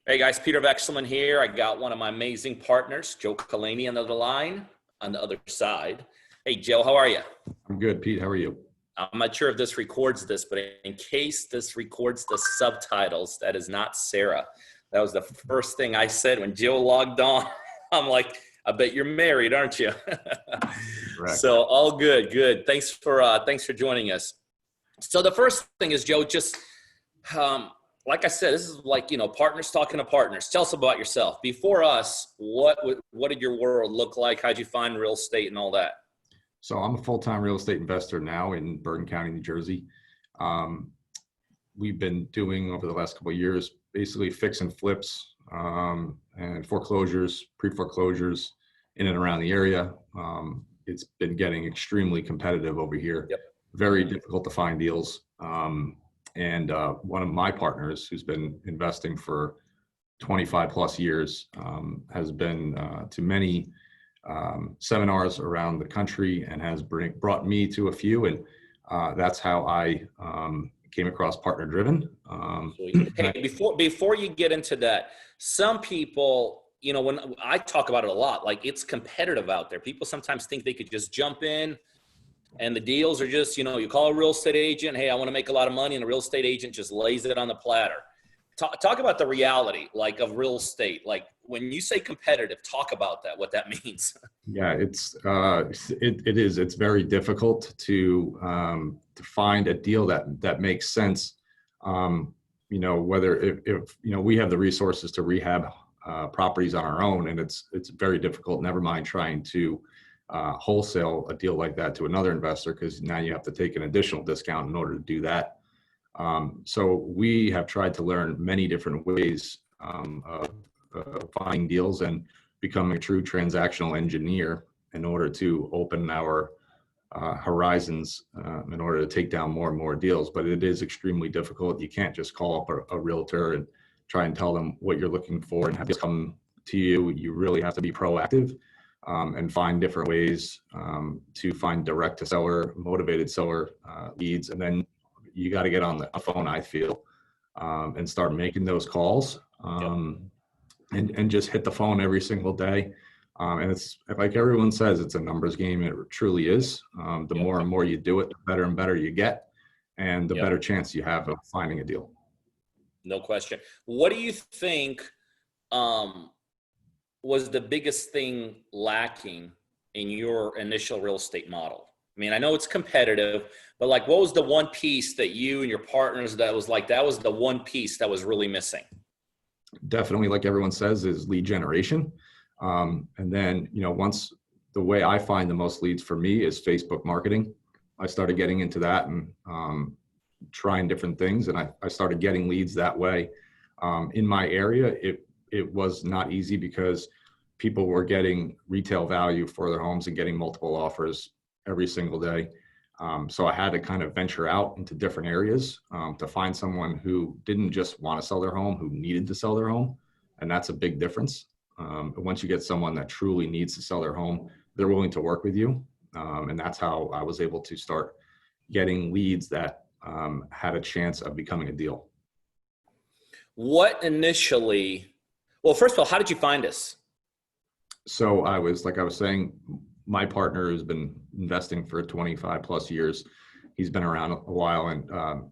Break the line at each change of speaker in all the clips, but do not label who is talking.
Hey guys, Peter Vexelman here. I got one of my amazing partners, Joe Kalani, on the other line, on the other side. Hey Joe, how are you?
I'm good, Pete. How are you?
I'm not sure if this records this, but in case this records the subtitles, that is not Sarah. That was the first thing I said when Joe logged on. I'm like, I bet you're married, aren't you?
Correct.
So all good, good. Thanks for joining us. So the first thing is, Joe, just like I said, this is like, partners talking to partners. Tell us about yourself. Before us, what did your world look like? How'd you find real estate and all that?
So I'm a full-time real estate investor now in Bergen County, New Jersey. Um, we've been doing over the last couple of years, basically fix and flips and foreclosures, pre-foreclosures in and around the area. It's been getting extremely competitive over here.
Yep.
Very difficult to find deals. And one of my partners who's been investing for 25 plus years has been to many seminars around the country and has brought me to a few. And that's how I came across Partner Driven.
Hey, before you get into that, some people, when I talk about it a lot, like it's competitive out there. People sometimes think they could just jump in and the deals are just, you call a real estate agent, hey, I want to make a lot of money, and the real estate agent just lays it on the platter. Talk about the reality, like, of real estate. Like, when you say competitive, talk about that, what that means.
Yeah, it is. It's very difficult to find a deal that makes sense. Whether if we have the resources to rehab properties on our own, and it's very difficult. Never mind trying to wholesale a deal like that to another investor, because now you have to take an additional discount in order to do that. So we have tried to learn many different ways of finding deals and becoming a true transactional engineer in order to open our horizons in order to take down more and more deals. But it is extremely difficult. You can't just call up a realtor and try and tell them what you're looking for and have this come to you. You really have to be proactive and find different ways to find direct to seller, motivated seller leads. And then you got to get on the phone, I feel, and start making those calls and just hit the phone every single day. And it's like everyone says, it's a numbers game. It truly is. The more and more you do it, the better and better you get, and the better chance you have of finding a deal.
No question. What do you think was the biggest thing lacking in your initial real estate model? I mean, I know it's competitive, but like, what was the one piece that you and your partners that was the one piece that was really missing?
Definitely, like everyone says, is lead generation. And then, once the way I find the most leads for me is Facebook marketing. I started getting into that and trying different things. And I started getting leads that way. In my area, it was not easy because people were getting retail value for their homes and getting multiple offers every single day. So I had to kind of venture out into different areas to find someone who didn't just want to sell their home, who needed to sell their home. And that's a big difference. Once you get someone that truly needs to sell their home, they're willing to work with you. And that's how I was able to start getting leads that had a chance of becoming a deal.
Well, first of all, how did you find us?
So like I was saying, my partner has been investing for 25 plus years. He's been around a while, and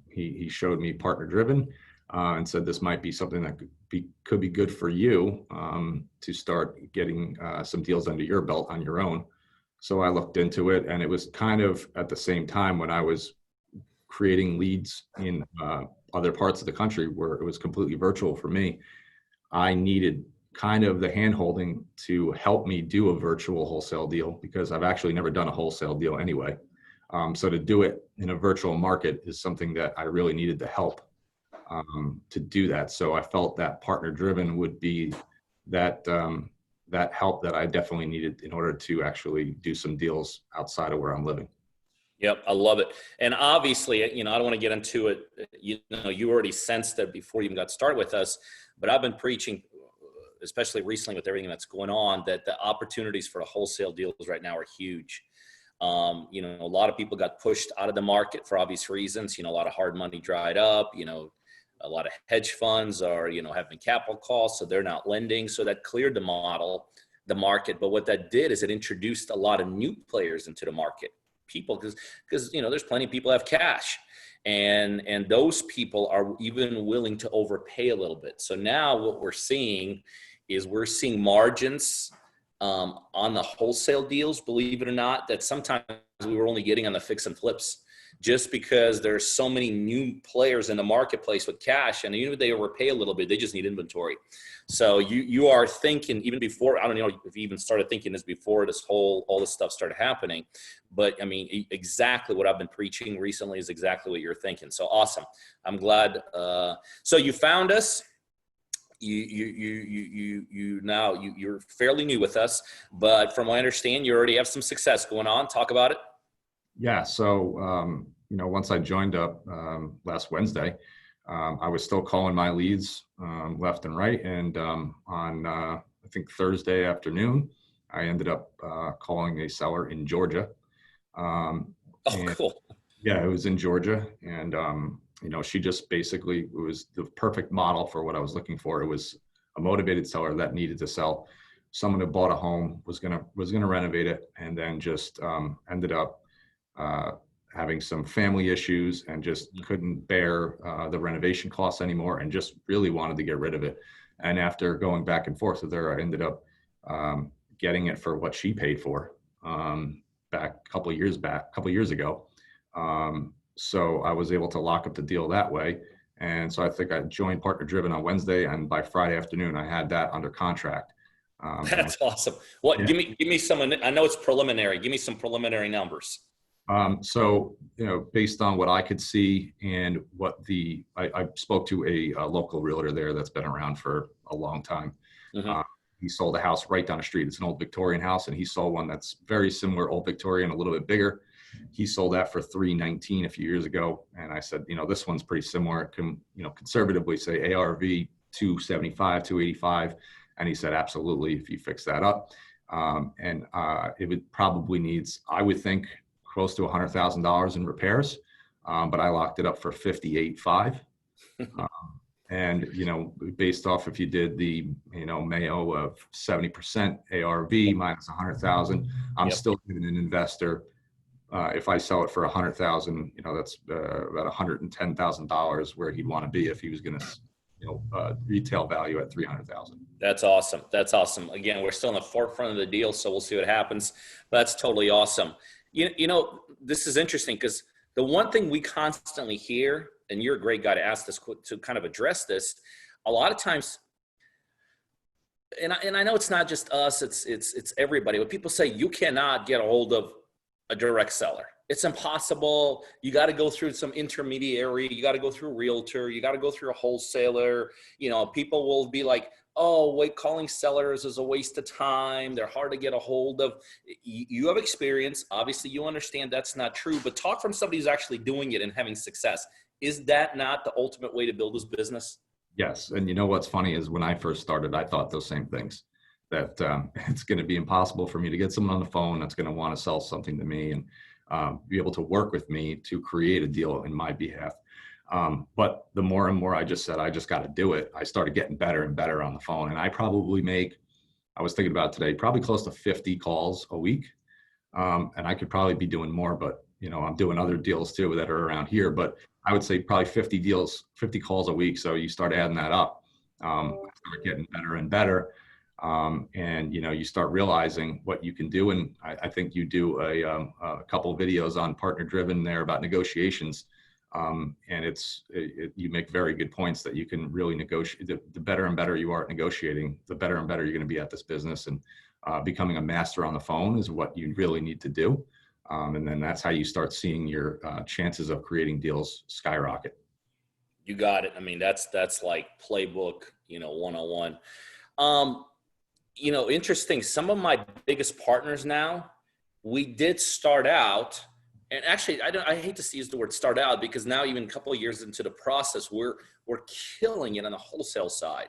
he showed me Partner Driven and said this might be something that could be good for you to start getting some deals under your belt on your own. So I looked into it, and it was kind of at the same time when I was creating leads in other parts of the country where it was completely virtual for me. I needed kind of the hand-holding to help me do a virtual wholesale deal, because I've actually never done a wholesale deal anyway. So to do it in a virtual market is something that I really needed the help to do that. So I felt that Partner Driven would be that help that I definitely needed in order to actually do some deals outside of where I'm living.
Yep, I love it. And obviously, I don't want to get into it. You already sensed it before you even got started with us, but I've been preaching, especially recently with everything that's going on, that the opportunities for the wholesale deals right now are huge. A lot of people got pushed out of the market for obvious reasons. A lot of hard money dried up. a lot of hedge funds are, having capital calls, so they're not lending. So that cleared the market. But what that did is it introduced a lot of new players into the market. People, because there's plenty of people have cash, and those people are even willing to overpay a little bit. So now what we're seeing is margins on the wholesale deals, believe it or not, that sometimes we were only getting on the fix and flips, just because there's so many new players in the marketplace with cash, and even if they overpay a little bit, they just need inventory. So you are thinking, even before, I don't know if you even started thinking this before all this stuff started happening, but I mean, exactly what I've been preaching recently is exactly what you're thinking. So awesome. I'm glad. So you found us. You're fairly new with us, but from what I understand, you already have some success going on. Talk about it.
Yeah. So, once I joined up last Wednesday, I was still calling my leads left and right. And on, I think, Thursday afternoon, I ended up calling a seller in Georgia.
Cool.
Yeah, it was in Georgia. And, she just basically, it was the perfect model for what I was looking for. It was a motivated seller that needed to sell. Someone who bought a home, was gonna renovate it, and then just ended up having some family issues and just couldn't bear the renovation costs anymore, and just really wanted to get rid of it. And after going back and forth with her, I ended up getting it for what she paid for back a couple years ago. So I was able to lock up the deal that way. And so I think I joined Partner Driven on Wednesday, and by Friday afternoon, I had that under contract.
That's awesome. What? Yeah. Give me some. I know it's preliminary. Give me some preliminary numbers.
So, based on what I could see and what I spoke to a local realtor there that's been around for a long time.
Mm-hmm.
He sold a house right down the street. It's an old Victorian house, and he sold one that's very similar, old Victorian, a little bit bigger. He sold that for $319 a few years ago. And I said, this one's pretty similar. It can, conservatively say ARV 275, 285. And he said, absolutely, if you fix that up. And it would probably needs, I would think, close to $100,000 in repairs. But I locked it up for $58,500. And, based off, if you did the, Mayo of 70% ARV minus 100,000, I'm still giving an investor, if I sell it for 100,000, that's about $110,000 where he'd want to be if he was going to, retail value at 300,000.
That's awesome. That's awesome. Again, we're still in the forefront of the deal, so we'll see what happens. But that's totally awesome. This is interesting because the one thing we constantly hear, and you're a great guy to ask this, to kind of address this, a lot of times, and I know it's not just us, it's everybody, but people say you cannot get a hold of a direct seller. It's impossible. You got to go through some intermediary. You got to go through a realtor. You got to go through a wholesaler. People will be like, oh, wait, calling sellers is a waste of time. They're hard to get a hold of. You have experience. Obviously, you understand that's not true, but talk from somebody who's actually doing it and having success. Is that not the ultimate way to build this business?
Yes. And what's funny is when I first started, I thought those same things, that it's going to be impossible for me to get someone on the phone that's going to want to sell something to me and be able to work with me to create a deal in my behalf. But the more and more I just said, I just got to do it, I started getting better and better on the phone. And I probably make, I was thinking about today, probably close to 50 calls a week. And I could probably be doing more, but I'm doing other deals too that are around here, but I would say probably 50 calls a week. So you start adding that up, I start getting better and better. And you start realizing what you can do. And I think you do a couple of videos on Partner Driven there about negotiations. And you make very good points that you can really negotiate. The better and better you are at negotiating, the better and better you're going to be at this business. And becoming a master on the phone is what you really need to do. And then that's how you start seeing your chances of creating deals skyrocket.
You got it. I mean, that's like playbook, 101. Interesting. Some of my biggest partners now, we did start out, and actually, I hate to use the word start out, because now even a couple of years into the process, we're killing it on the wholesale side.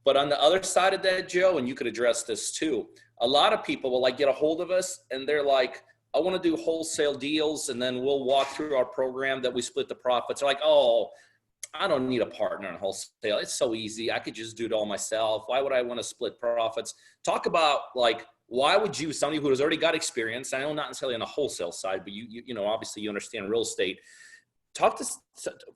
But on the other side of that, Joe, and you could address this too, a lot of people will get a hold of us and they're like, I want to do wholesale deals, and then we'll walk through our program that we split the profits. They're like, oh, I don't need a partner in wholesale. It's so easy. I could just do it all myself. Why would I want to split profits? Talk about like, why would you, somebody who has already got experience, I know not necessarily on the wholesale side, but you know, obviously you understand real estate. Talk to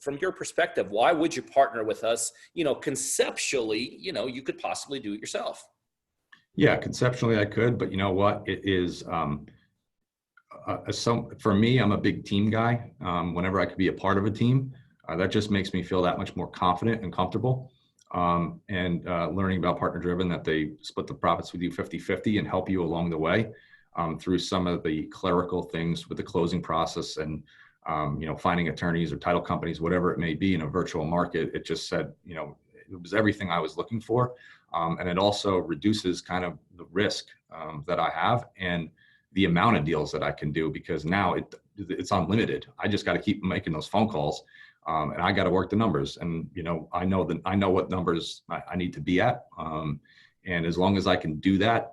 from your perspective, why would you partner with us? You know, conceptually, you know, you could possibly do it yourself.
Yeah, conceptually I could, but you know what? It is for me, I'm a big team guy. Whenever I could be a part of a team, that just makes me feel that much more confident and comfortable. And learning about partner driven, that they split the profits with you 50-50 and help you along the way through some of the clerical things with the closing process and you know, finding attorneys or title companies, whatever it may be in a virtual market. It just said, you know, it was everything I was looking for. And it also reduces kind of the risk that I have and the amount of deals that I can do, because now it's unlimited. I just got to keep making those phone calls, and I got to work the numbers. And you know, I know what numbers I need to be at, and as long as I can do that,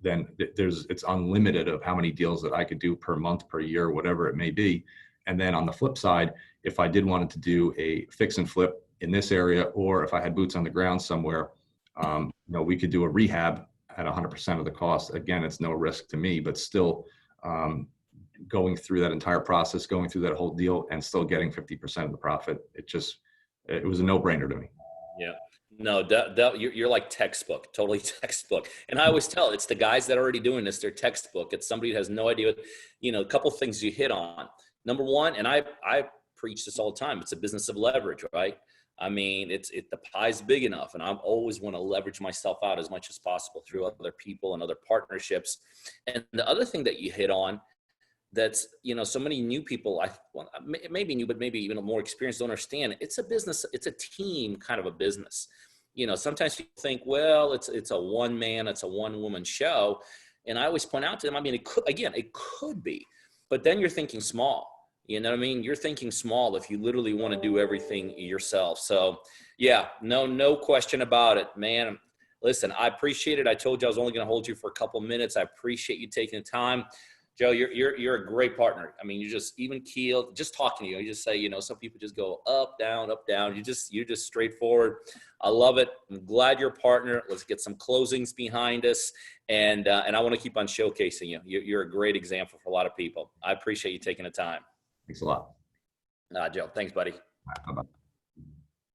then it's unlimited of how many deals that I could do per month, per year, whatever it may be. And then on the flip side, if I did wanted to do a fix and flip in this area, or if I had boots on the ground somewhere, you know, we could do a rehab at 100% of the cost. Again, it's no risk to me, but still going through that entire process, going through that whole deal and still getting 50% of the profit. It was a no brainer to me.
Yeah. No, you're like textbook, totally textbook. And I always tell, it's the guys that are already doing this, they're textbook. It's somebody who has no idea, you know, a couple of things you hit on. Number one, and I preach this all the time, it's a business of leverage, right? I mean, the pie's big enough, and I always want to leverage myself out as much as possible through other people and other partnerships. And the other thing that you hit on, that's, you know, so many new people, maybe new, but maybe even more experienced, don't understand. It's a business. It's a team kind of a business. You know, sometimes people think, well, it's a one man, it's a one woman show. And I always point out to them, I mean, it could be, but then you're thinking small. You know what I mean? You're thinking small if you literally want to do everything yourself. So yeah, no question about it, man. Listen, I appreciate it. I told you I was only going to hold you for a couple minutes. I appreciate you taking the time. Joe, you're a great partner. I mean, you're just even keeled. Just talking to you, you just say, you know, some people just go up, down, up, down. You're just straightforward. I love it. I'm glad you're a partner. Let's get some closings behind us, and I want to keep on showcasing you. You're a great example for a lot of people. I appreciate you taking the time.
Thanks a lot.
Joe, thanks, buddy.
Bye-bye.